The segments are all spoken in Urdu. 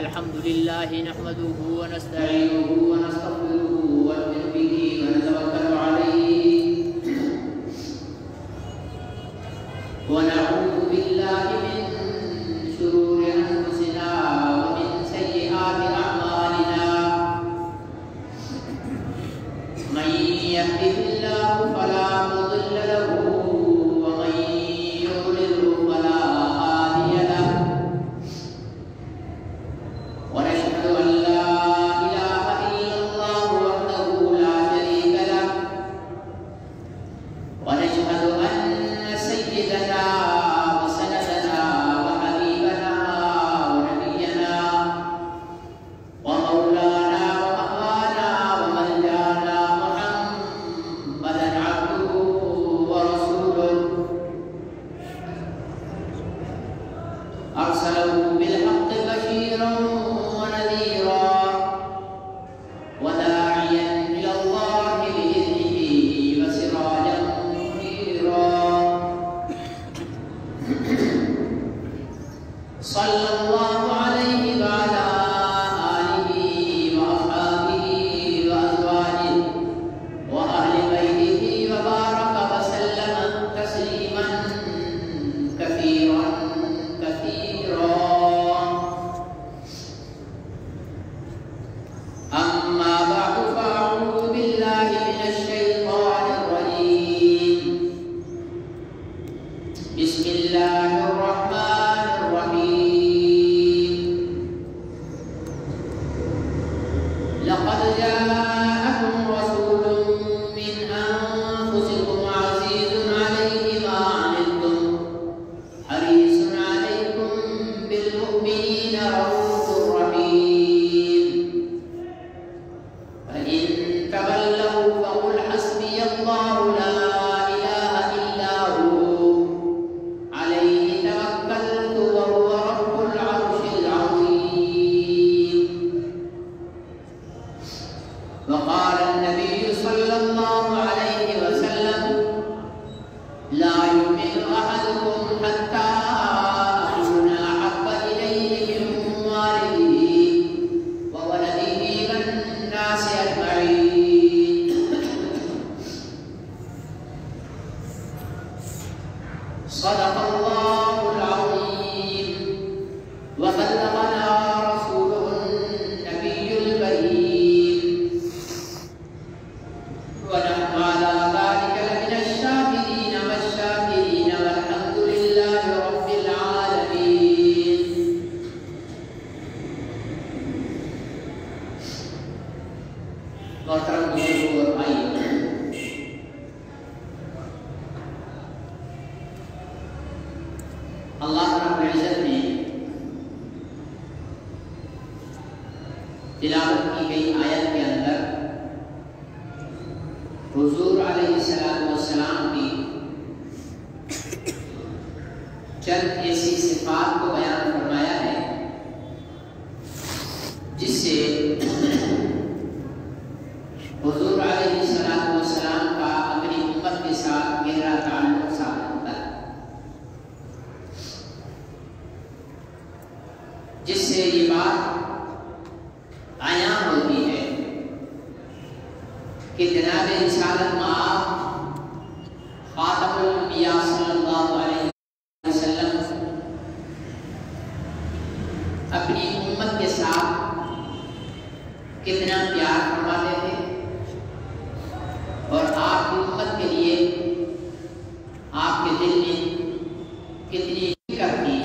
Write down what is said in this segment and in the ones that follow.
الحمد لله نحمده ونستعينه ونستغفره ونؤمن به ونتوكل عليه ونعوذ بالله من شرور أنفسنا ومن سيئات أعمالنا من يهده الله فلا مضل له ومن يضلل فلا هادي له ونشهد أن لا إله إلا الله وحده لا شريك له ونشهد أن سيدنا وسندنا وحبيبنا ونبينا ومولانا ومأوانا وملجانا محمدا عبده ورسوله أرسله بالحق بشيرا ونذيرا وداعيا إلى الله بإذنه وسراجا منيرا صلى الله عليه وعلى آله وأصحابه وأزواجه وأهل بيته وبارك وسلم تسليما كثيرا كثيرا أما بعد فأعوذ بالله من الشيطان الرجيم بسم الله الرحمن الرحيم لقد جاءكم رسول من أنفسكم عزيز عليه ما عنتم حريص عليكم بالمؤمنين رؤوف رحيم فإن تولوا فقل حسبي الله لا إله إلا هو عليه توكلت وهو رب العرش العظيم وقال النبي صلى الله عليه وسلم لا يؤمن أحدكم حتى أكون أحب إليه من والده وولده والناس أجمعين صدق الله العظيم وبلغنا رسوله النبي الكريم ونحن على ذلك لمن الشاهدين والشاكرين والحمد لله رب العالمين محترم بزرگوں اور بھائی اللہ رب العزت نے تلاوت کی گئی آیت کے اندر حضور علیہ السلام کی چند ایسی صفات کو بیان فرمایا ہے جس سے حضور علیہ السلام کا اپنی امت کے ساتھ گہرا تعلق ثابت ہوتا ہے، جس سے یہ بات عیاں ہوتی ہے کہ جناب رسالت مآب خاتم الانبیاء صلی اللہ علیہ وسلم اپنی امت کے ساتھ کتنا پیار فرماتے تھے اور آپ کی امت کے لیے آپ کے دل میں کتنی فکر تھی۔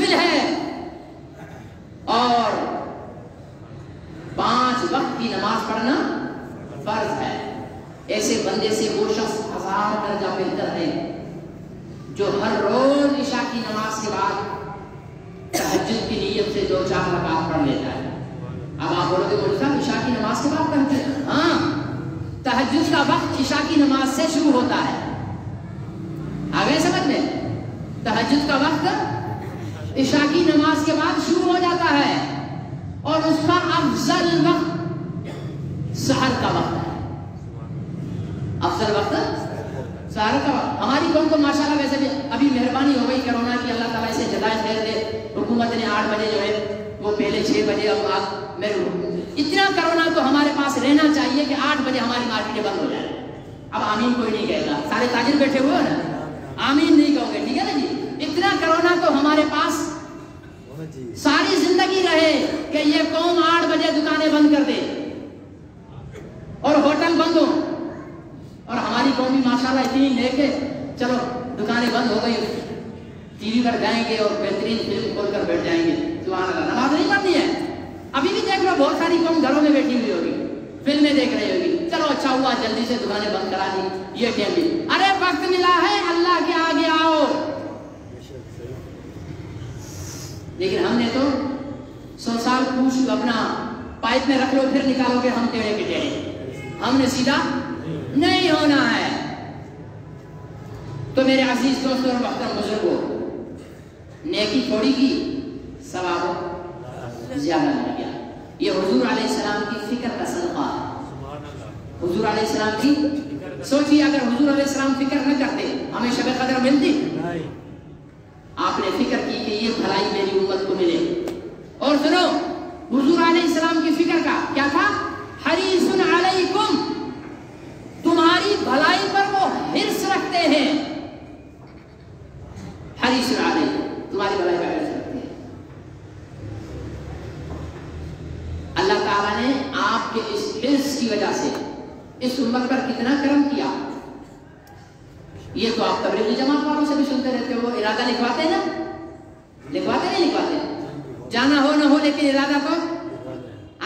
نفل ہے اور 5 وقت کی نماز پڑھنا فرض ہے. ایسے بندے سے وہ شخص 1000 درجہ بہتر ہے جو ہر روز عشاء کی نماز کے بعد تہجد کی نیت سے 2-4 رکعت پڑھ لیتا ہے. اب آپ بولو گے مولوی صاحب عشاء کی نماز کے بعد تہجد؟ ہاں، تہجد کا وقت عشاء کی نماز سے شروع ہوتا ہے. آگے سمجھ میں؟ تہجد کا وقت عشاء کی نماز کے بعد شروع ہو جاتا ہے اور اس کا افضل وقت سحر کا وقت ہے. افضل وقت سحر کا وقت. ہماری قوم کو ماشاءاللہ ویسے بھی ابھی مہربانی ہو گئی کرونا کی، اللہ تعالیٰ سے جزائے خیر دے. حکومت نے 8 بجے جو ہے وہ پہلے 6 بجے اب اتنا کرونا تو ہمارے پاس رہنا چاہیے کہ 8 بجے ہماری مارکیٹیں بند ہو جائے. اب آمین کوئی نہیں کہے گا، سارے تاجر بیٹھے ہوئے نا، آمین نہیں کہو گے، ٹھیک ہے نا جی. اتنا کرونا تو ہمارے پاس ساری زندگی رہے کہ یہ قوم 8 بجے دکانیں بند کر دے اور ہوٹل بند ہو. اور ہماری قوم بھی ماشاءاللہ اتنی نیک ہے، چلو دکانیں بند ہو گئی، ٹی وی پر جائیں گے اور بہترین فلم کھول کر بیٹھ جائیں گے. سبحان اللہ. نماز نہیں پڑھنی ہے. ابھی بھی دیکھ لو بہت ساری قوم گھروں میں بیٹھی ہوئی ہوگی، فلمیں دیکھ رہی ہوگی. چلو اچھا ہوا جلدی سے دکانیں بند کرا دی، یہ ٹائم بھی. ارے وقت ملا ہے، اللہ کے آگے آؤ. لیکن ہم نے تو 100 سال پوچھ اپنا پائپ میں رکھ لو پھر نکالو گے ہم ٹیڑے کے ٹیڑے. ہم نے سیدھا نہیں ہونا ہے. تو میرے عزیز دوستوں اور محترم بزرگوں، نیکی تھوڑی کی، ثواب زیادہ مل گیا. یہ حضور علیہ السلام کی فکر کا صدقہ ہے. حضور علیہ السلام کی سوچیے، اگر حضور علیہ السلام فکر نہ کرتے ہمیں شب قدر ملتی؟ آپ نے فکر کی کہ یہ بھلائی میری امت کو ملے. اور سنو، حضور علیہ السلام کی فکر کا کیا تھا؟ حریص علیکم، تمہاری بھلائی پر وہ حرص رکھتے ہیں. حریص علیکم، تمہاری بھلائی پر حرص رکھتے ہیں. اللہ تعالیٰ نے آپ کے اس حرص کی وجہ سے اس امت پر کتنا کرم کیا. یہ تو آپ تبلیغی جماعت والوں سے بھی سنتے رہتے ہو، وہ ارادہ لکھواتے ہیں نا، لکھواتے نہیں لکھواتے؟ جانا ہو نہ ہو لیکن ارادہ تو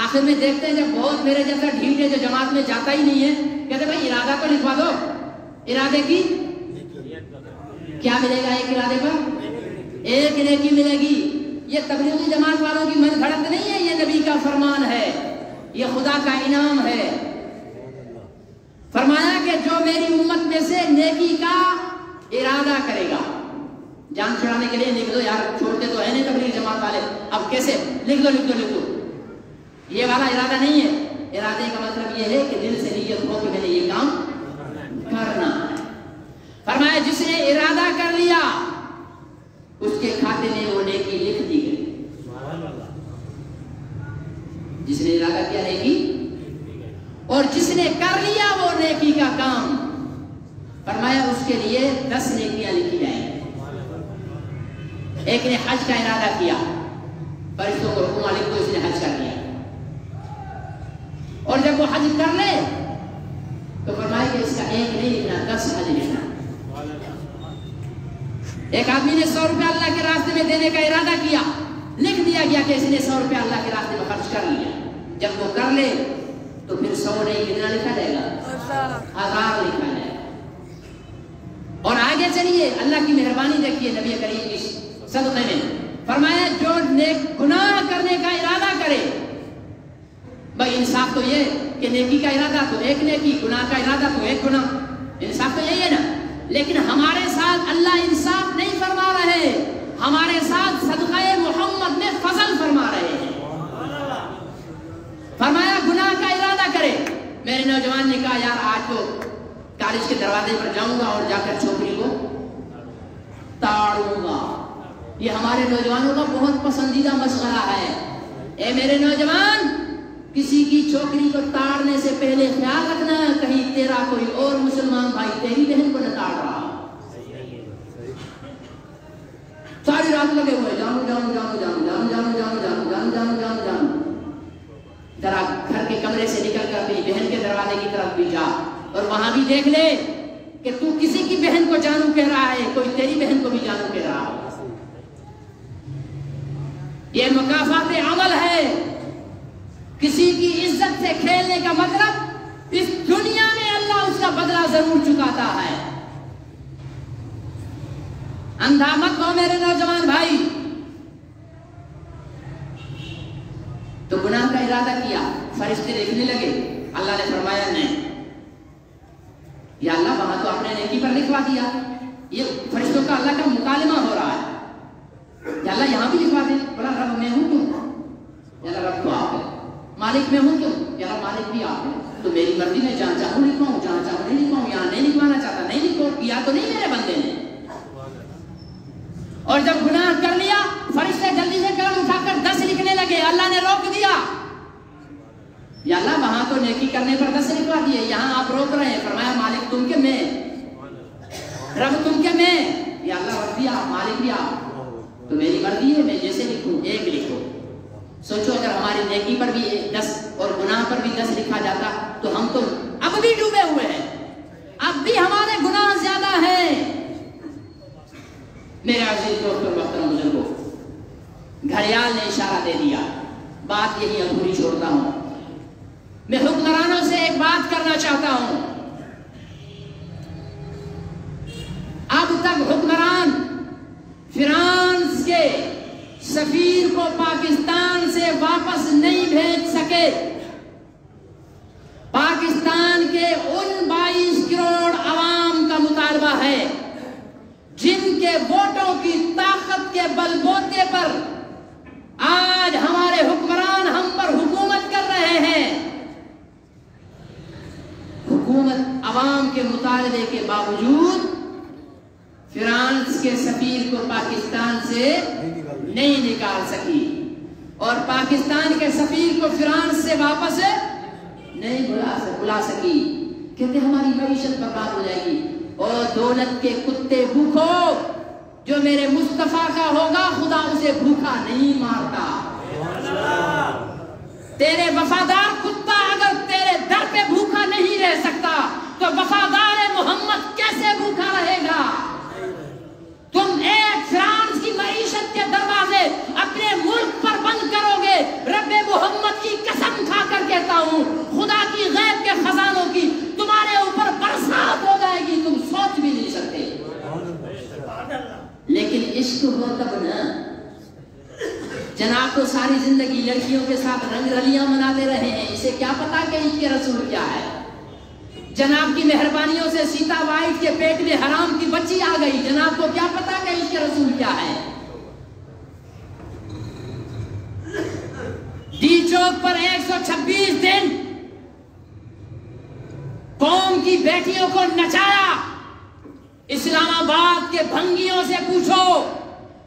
آخر میں دیکھتے ہیں جب بہت میرے جیسا ڈھیٹ ہے جو جماعت میں جاتا ہی نہیں ہے، کہتے بھائی ارادہ تو لکھوا دو. ارادے کی کیا ملے گا؟ ایک ارادے پر 1 نیکی ملے گی. یہ تبلیغی جماعت والوں کی من گھڑت نہیں ہے، یہ نبی کا فرمان ہے، یہ خدا کا انعام ہے. فرمایا کہ جو میری امت میں سے نیکی کا ارادہ کرے گا، جان چھڑانے کے لیے لکھ دو یار، چھوڑتے تو ہے نہیں تبلیغ جماعت والے، اب کیسے لکھ دو لکھ دو لکھ دو. یہ والا ارادہ نہیں ہے. ارادے کا مطلب یہ ہے کہ دل سے نیت ہو کہ میں نے یہ کام کرنا ہے. فرمایا جس نے ارادہ کر لیا اس کے کھاتے میں وہ نیکی لکھ دی گئی. جس نے ارادہ کیا نیکی، اور جس نے کر لیا وہ نیکی کا کام، فرمایا اس کے لیے 10 نیکیاں لکھی جائیں گی. ایک نے حج کا ارادہ کیا، فرشتوں کو حکم لکھ دو اس نے حج کر لیا. اور جب وہ حج کر لے تو فرمایا کہ اس کا ایک نہیں لکھنا، 10 حج لکھنا. ایک آدمی نے 100 روپے اللہ کے راستے میں دینے کا ارادہ کیا، لکھ دیا گیا کہ اس نے 100 روپے اللہ کے راستے میں خرچ کر لیا. جب وہ کر لے تو پھر 100 نہیں کتنا لکھا جائے گا؟ 1000 لکھا جائے گا. اور آگے چلیے، اللہ کی مہربانی دیکھیے نبی کریم کی صدقے میں فرمایا جو نیک گناہ کرنے کا ارادہ کرے، بھائی انصاف تو یہ کہ نیکی کا ارادہ تو ایک نیکی، گناہ کا ارادہ تو ایک گناہ، انصاف تو یہی ہے نا. لیکن ہمارے ساتھ اللہ انصاف نہیں فرما رہے، ہمارے ساتھ صدقہ محمد میں فضل فرما رہے ہیں. فرمایا گناہ کا ارادہ کرے. میرے نوجوان نے کہا یار آج تو کالج کے دروازے پر جاؤں گا اور جا کر چھوکری کو تاڑوں گا. یہ ہمارے نوجوانوں کا بہت پسندیدہ مشغلہ ہے. اے میرے نوجوان، کسی کی چھوکری کو تاڑنے سے پہلے خیال رکھنا کہیں تیرا کوئی اور مسلمان بھائی تیری بہن کو نہ تاڑ رہا. ساری رات لگے ہوئے جانو جانو جانو جانو جانو جانو جانو جانو جانو جانو جانو جانو. ذرا گھر کے کمرے سے نکل کر اپنی بہن کے دروازے کی طرف بھی جا اور وہاں بھی دیکھ لے کہ تو کسی کی بہن کو جانو کہہ رہا ہے، کوئی تیری بہن کو بھی جانو کہہ رہا ہے. یہ مکافات عمل ہے. کسی کی عزت سے کھیلنے کا مطلب اس دنیا میں اللہ اس کا بدلہ ضرور چکاتا ہے. اندھا مت ہو میرے نوجوان بھائی. تو گناہ کا ارادہ کیا, فرشتے دیکھنے لگے, اللہ نے فرمایا نہیں, یا اللہ وہاں تو آپ نے نیکی پر لکھوا دیا. یہ فرشتوں کا اللہ کا مکالمہ ہو رہا ہے, یا اللہ یہاں بھی لکھوا دے. بولا رب میں ہوں کیوں؟ یا اللہ رب تو آپ ہے. مالک میں ہوں کیوں؟ یا اللہ مالک بھی آپ ہے. تو میری مرضی میں جہاں چاہوں لکھواؤں, جہاں چاہوں نہیں لکھواؤں. یہاں نہیں لکھوانا چاہتا نہیں لکھو, کیا تو نہیں میرے بندے نے. اور جب گناہ کر لیا فرشتے جلدی سے قلم اٹھا کر 10 لکھنے لگے. اللہ نے روک دیا, یا اللہ وہاں تو نیکی کرنے پر 10 لکھوا دیے, یہاں آپ روک رہے ہیں. فرمایا مالک تم کے میں, رب تم کے میں. یا اللہ رب بھی آپ, مالک بھی آپ. تو میری مرضی ہے, میں جیسے لکھوں 1 لکھو. سوچو اگر ہماری نیکی پر بھی 10 اور گناہ پر بھی 10 لکھا جاتا تو ہم تو اب بھی ڈوبے ہوئے ہیں, اب بھی ہمارے گناہ زیادہ ہیں. میرے عزیز دوستوں محترم بزرگوں, گھڑیال نے اشارہ دے دیا, بات یہی ادھوری چھوڑتا ہوں. میں حکمرانوں سے ایک بات کرنا چاہتا ہوں. اب تک حکمران فرانس کے سفیر کو پاکستان سے واپس نہیں بھیج سکے. پاکستان کے ان 22 کروڑ عوام کا مطالبہ ہے جن کے ووٹوں کی طاقت کے بل بوتے پر آج ہمارے حکمران ہم پر حکومت کر رہے ہیں. حکومت عوام کے مطالبے کے باوجود فرانس کے سفیر کو پاکستان سے نہیں نکال سکی, اور پاکستان کے سفیر کو فرانس سے واپس نہیں بلا سکی. کہتے ہماری معیشت برباد ہو جائے گی. اور دولت کے کتے بھوکو, جو میرے مصطفیٰ کا ہوگا خدا اسے بھوکا نہیں مارتا. تیرے وفادار کتا اگر تیرے در پہ بھوکا نہیں رہ سکتا تو وفادار محمد کیسے بھوکا رہے گا؟ تم ایک فرانس کی معیشت کے دروازے اپنے ملک پر بند کرو گے. رب محمد کی قسم کھا کر کہتا ہوں, خدا کی غیب کے خزانوں کی تمہارے اوپر برسات ہو جائے گی, تم سوچ بھی نہیں سکتے. لیکن عشق ہو تب نا. جناب تو ساری زندگی لڑکیوں کے ساتھ رنگ رلیاں مناتے رہے ہیں, اسے کیا پتا کہ عشق کے رسول کیا ہے. جناب کی مہربانیوں سے سیتا وائٹ کے پیٹ میں حرام کی بچی آ گئی, جناب کو کیا پتا کہ عشق کے رسول کیا ہے. ڈی چوک پر 126 دن قوم کی بیٹیوں کو نچایا. اسلام آباد کے بھنگیوں سے پوچھو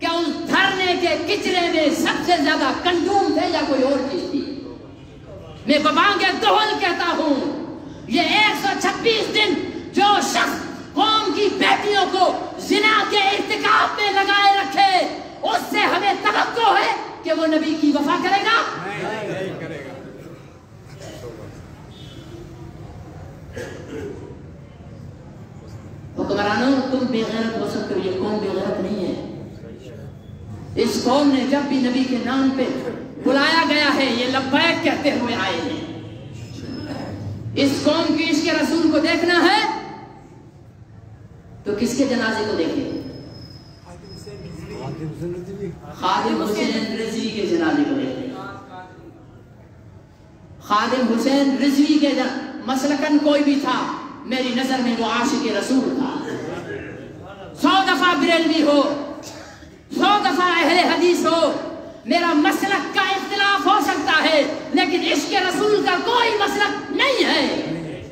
کہ اس دھرنے کے کچرے میں سب سے زیادہ کنڈوم تھے یا کوئی اور چیز تھی. میں ببانگ دہل کہتا ہوں, یہ 126 دن جو شخص قوم کی بیٹیوں کو زنا کے ارتکاب میں لگائے رکھے, اس سے ہمیں توقع ہے کہ وہ نبی کی وفا کرے گا؟ نہیں کرے گا. حکمرانوں تم بے غیرت ہو سکتے ہو, یہ قوم بے غیرت نہیں ہے. اس قوم نے جب بھی نبی کے نام پہ بلایا گیا ہے یہ لبیک کہتے ہوئے آئے ہیں. اس قوم کی عشق رسول کو دیکھنا ہے تو کس کے جنازے کو دیکھیں؟ خادم حسین رضوی کے جنازے کو دیکھیں. خادم حسین رضوی کے مسلکن کوئی بھی تھا, میری نظر میں وہ عاشق رسول تھا. 100 دفعہ بریلوی ہو, 100 دفعہ اہل حدیث ہو, میرا مسلک کا اختلاف ہو سکتا ہے لیکن عشق رسول کا کوئی مسلک نہیں ہے.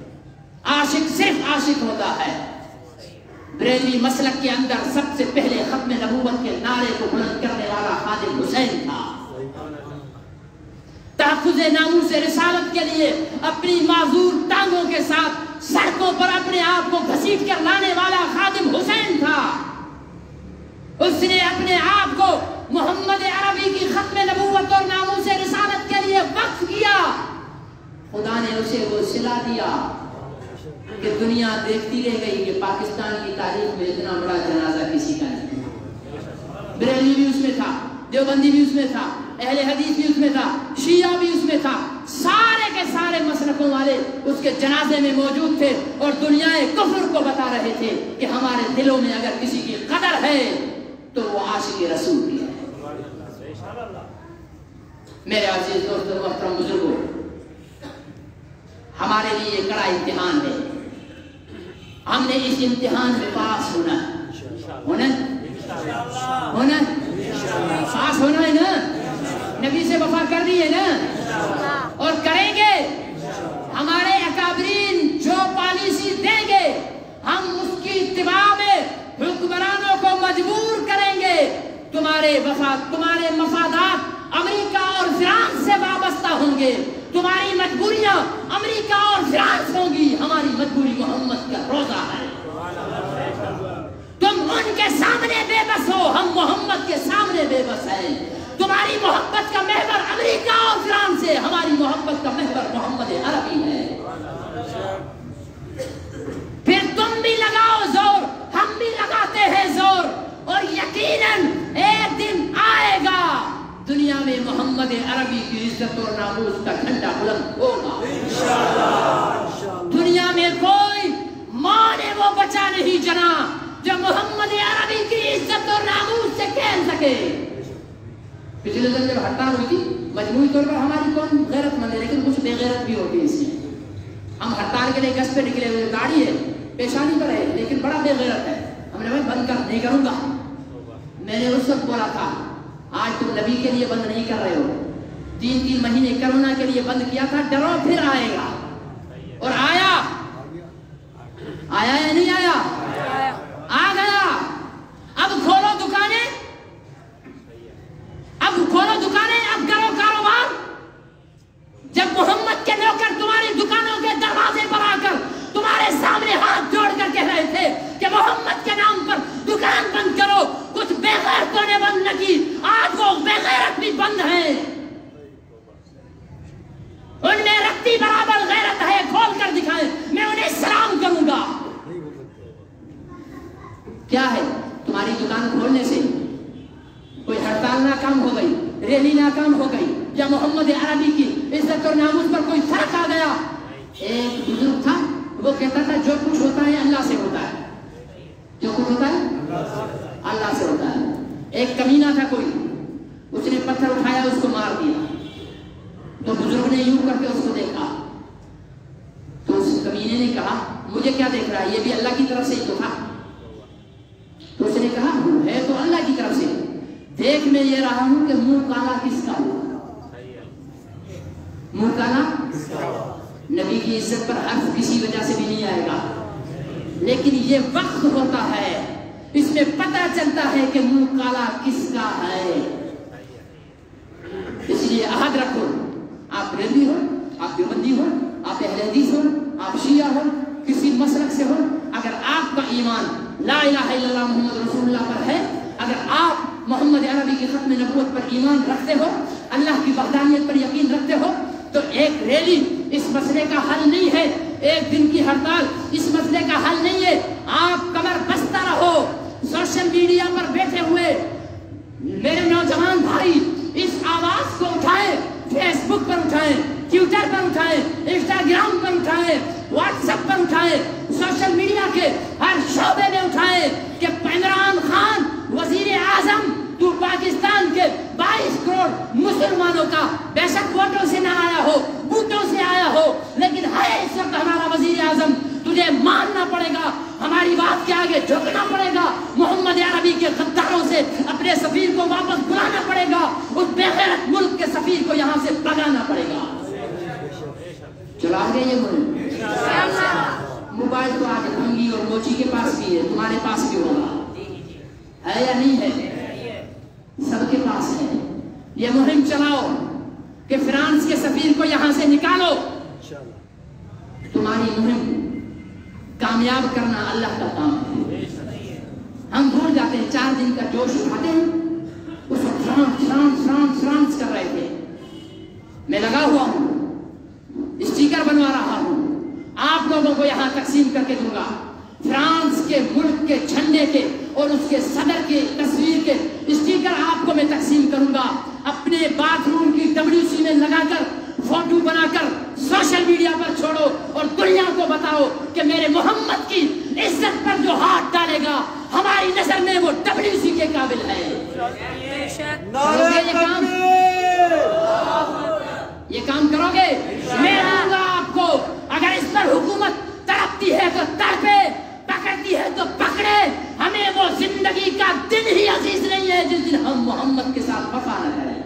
عاشق صرف عاشق ہوتا ہے. بریلوی مسلک کے اندر سب سے پہلے ختم نبوت کے نعرے کو بلند کرنے والا خادم حسین تھا. تحفظ ناموس رسالت کے لیے اپنی معذور ٹانگوں کے ساتھ سڑکوں پر اپنے آپ کو گھسیٹ کر لانے والا خادم حسین تھا. اس نے اپنے آپ کو محمد عربی کی ختم نبوت اور ناموس رسالت کے لیے وقف کیا. خدا نے اسے وہ صلہ دیا کہ دنیا دیکھتی رہ گئی کہ پاکستان کی تاریخ میں اتنا بڑا جنازہ کسی کا نہیں. بریلوی بھی اس میں تھا, دیوبندی بھی اس میں تھا، اہل حدیث بھی اس میں تھا، شیعہ بھی اس میں تھا، سارے کے سارے مسلکوں والے اس کے جنازے میں موجود تھے اور دنیا کفر کو بتا رہے تھے کہ ہمارے دلوں میں اگر کسی کی قدر ہے تو وہ عاشق رسول بھی ہے۔ میرے عزیز دوستوں، محترم بزرگوں، ہمارے لیے یہ کڑا امتحان ہے، ہم نے اس امتحان میں پاس ہونا پاس ہونا ہے نا، نبی سے وفا کر دی ہے نا، اور کریں گے۔ ہمارے اکابرین جو پالیسی دیں گے ہم اس کی اتباع میں حکمرانوں کو مجبور کریں گے۔ تمہارے مفادات امریکہ اور فرانس سے وابستہ ہوں گے، تمہاری مجبوریاں امریکہ اور فرانس ہوں گی، ہماری مجبوری محمد کا روزہ ہے۔ تم ان کے سامنے بے بس ہو، ہم محمد کے سامنے بے بس ہیں۔ تمہاری محبت کا محور امریکہ اور فرانس ہے، ہماری محبت کا محور محمد عربی ہے۔ پھر تم بھی لگاؤ زور، ہم بھی لگاتے ہیں زور، اور یقیناً ایک دن آئے گا دنیا میں محمد عربی کی عزت اور ناموس کا جھنڈا بلند ہوگا۔ دنیا میں کوئی ماں نے وہ بچہ نہیں جنا جو محمد عربی کی عزت اور ناموس سے کھیل سکے۔ پچھلے دن جب ہڑتال ہوئی تھی، مجموعی طور پر ہماری قوم غیرت مند ہے، لیکن کچھ بے غیرت بھی ہوتی ہے اس میں۔ ہم ہڑتال کے لیے گشت پہ نکلے ہوئے، گاڑی ہے، پیشانی پر ہے، لیکن بڑا بے غیرت ہے۔ ہم نے بھائی بند نہیں کروں گا، میں نے اس وقت بولا تھا آج تم نبی کے لیے بند نہیں کر رہے ہو، 3 مہینے کرونا کے لیے بند کیا تھا، ڈرو پھر آئے گا، اور آیا یا نہیں آیا؟ آ گیا۔ اب کھولو دکانیں، اب کرو کاروبار۔ جب محمد کے نوکر تمہاری دکانوں کے دروازے پر آ کر تمہارے سامنے ہاتھ جوڑ کر کہہ رہے تھے کہ محمد کے نام پر دکان بند کرو، کچھ بے غیرتوں نے بند نہ کی، آج وہ بے غیرت بھی بند ہیں، ان میں رتی برابر غیرت ہے، کھول کر دکھائیں، میں انہیں سلام کروں گا۔ کیا ہے تمہاری دکان کھولنے سے کوئی ہڑتال ناکام ہو گئی، ریلی ناکام ہو گئی، یا محمد عربی کی عزت اور ناموس پر کوئی فرق آ گیا؟ ایک بزرگ تھا، وہ کہتا تھا جو کچھ ہوتا ہے اللہ سے ہوتا ہے، جو کچھ ہوتا ہے اللہ سے ہوتا ہے۔ ایک کمینہ تھا کوئی، اس نے پتھر اٹھایا، اس کو مار دیا، تو بزرگ نے یوں کر کے اس کو دیکھا، تو اس کمینے نے کہا مجھے کیا دیکھ رہا ہے، یہ بھی اللہ کی طرف سے ہی تو تھا۔ تو اس نے کہا ہے تو اللہ کی طرف سے، دیکھ میں یہ رہا ہوں کہ منہ کالا کس کا ہوا، منہ کالا نبی کی عزت پر حرف کسی وجہ سے بھی نہیں آئے گا، لیکن یہ وقت ہوتا ہے، اس میں پتہ چلتا ہے کہ منہ کالا کس کا ہے۔ اس لیے عہد رکھو، آپ بریلوی ہو، آپ دیوبندی ہو، آپ اہل حدیث ہو، آپ شیعہ ہو، کسی مسلک سے ہو، اگر آپ کا ایمان لا الہ الا اللہ محمد رسول اللہ پر ہے، اگر آپ محمد عربی کی ختم نبوت پر ایمان رکھتے ہو، اللہ کی وحدانیت پر یقین رکھتے ہو، تو ایک ریلی اس مسئلے کا حل نہیں ہے، ایک دن کی ہڑتال اس مسئلے کا حل نہیں ہے۔ آپ کمر بستہ رہو، سوشل میڈیا پر بیٹھے ہوئے میرے نوجوان بھائی اس آواز کو اٹھائیں، فیس بک پر اٹھائیں، ٹویٹر پر اٹھائیں، انسٹاگرام پر اٹھائیں، واٹس ایپ پر اٹھائیں، سوشل میڈیا کے ہر شعبے میں اٹھائیں کہ عمران خان وزیر اعظم، تو پاکستان کے 22 کروڑ مسلمانوں کا بے شک ووٹوں سے نہ آیا ہو، بوٹوں سے آیا ہو، لیکن ہے اس وقت ہمارا وزیر اعظم، تجھے ماننا پڑے گا، ہماری بات کے آگے جھکنا پڑے گا، محمد عربی کے غداروں سے اپنے سفیر کو واپس بلانا پڑے گا، اس بے غیرت ملک کے سفیر کو یہاں سے بھگانا پڑے گا۔ چلا گے یہ ملک، موبائل تو آج بھنگی اور موچی کے پاس بھی ہے، تمہارے پاس بھی ہوگا، ہے یا نہیں ہے؟ سب کے پاس ہے۔ یہ مہم چلاؤ کہ فرانس کے سفیر کو یہاں سے نکالو، تمہاری مہم کامیاب کرنا اللہ کا کام ہے۔ ہم بھول جاتے ہیں، 4 دن کا جوش اٹھاتے ہیں، اس وقت فرانس کر رہے تھے، میں لگا ہوا ہوں، اسٹیکر بنوا رہا ہوں، آپ لوگوں کو یہاں تقسیم کر کے دوں گا، فرانس کے ملک کے جھنڈے کے اور اس کے صدر کے تصویر کے اسٹیکر آپ کو میں تقسیم کروں گا ہماری نظر میں وہ WC کے قابل ہے. یہ کام کرو گے؟ میں دوں گا آپ کو. اگر اس پر حکومت تڑپتی ہے تو تڑپے, پکڑتی ہے تو پکڑے. ہمیں وہ زندگی کا دن ہی عزیز نہیں ہے جس دن ہم محمد کے ساتھ وفا نہ کریں.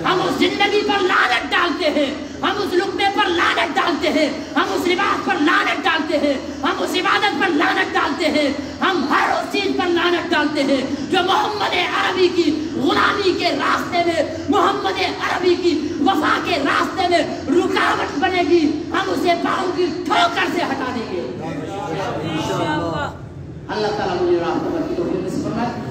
ہم اس زندگی پر لعنت ڈالتے ہیں, ہم اس لقمے پر لعنت ڈالتے ہیں, ہم اس لباس پر لعنت ڈالتے ہیں, ہم اس عبادت پر لعنت ڈالتے ہیں, ہم ہر اس چیز پر لعنت ڈالتے ہیں جو محمد عربی کی غلامی کے راستے میں, محمد عربی کی وفا کے راستے میں رکاوٹ بنے گی. ہم اسے پاؤں کی ٹھوکر سے ہٹا دیں گے. اللہ تعالیٰ مجھے راہ پر کی توفیق نصیب فرمائے.